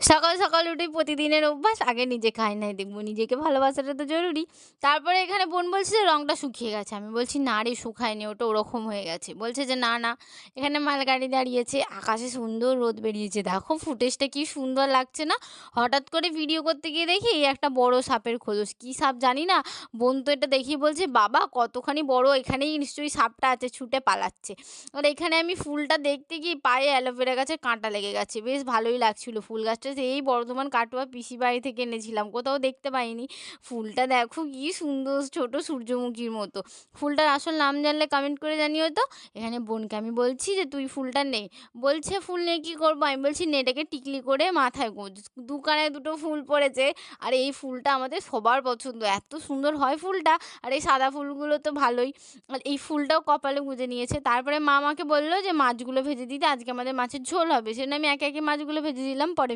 সকাল, সকাল উঠেই প্রতিদিনের অভ্যাস। আগে নিজে খাই নাই দেখব। নিজেকে ভালোবাসাটা তো জরুরি। তারপরে এখানে বোন বলছে যে, "রংটা শুকিয়ে গেছে।" আমি বলছি, "না রে শুকায়নি, ওটা ওরকম হয়ে গেছে।" বলছে যে, "না, না, এখানে মালগাড়ি দাঁড়িয়েছে, আকাশে সুন্দর রোদ বেরিয়েছে। দেখো ফুটেজটা কি সুন্দর লাগছে না?" হঠাৎ করে ভিডিও করতে গিয়ে দেখি এই একটা বড় সাপের খোলস। কি সাপ জানি না। বোন তো এটা দেখিয়ে বলছে, "বাবা কতখানি বড়, এখানেই নিশ্চয়ই সাপটা আছে।" ছুটে পালাচ্ছে। আর এখানে আমি ফুলটা দেখতে গিয়ে পায়ে অ্যালোভেরা গাছের কাঁটা লেগে গেছে। বেশ ভালোই লাগছিল। ফুল গাছটা সেই বর্ধমান কাটোয়া পিসির বাড়ি থেকে এনেছিলাম। কোথাও দেখতে পাইনি। ফুলটা দেখো কি সুন্দর ছোট সূর্যমুখীর মতো। ফুলটার আসল নাম জানলে কমেন্ট করে জানিও তো। এখানে বোনকে আমি বলছি যে, "তুই ফুলটা নে।" বলছে, "ফুল নিয়ে কি করব?" আমি বলছি, "নে এটাকে টিকলি করে মাথায় গোঁজ।" ২ কানায় ২ টো ফুল পড়েছে। আর এই ফুলটা আমাদের সবার পছন্দ। এত সুন্দর হয় ফুলটা। আর এই সাদা ফুলগুলো তো ভালোই। আর এই ফুলটাও কপালে গুঁজে নিয়েছে। তারপরে মা আমাকে বলল যে মাছগুলো ভেজে দিতে, আজকে আমাদের মাছের ঝোল হবে। সেজন্য আমি একে, একে মাছগুলো ভেজে দিলাম। পরে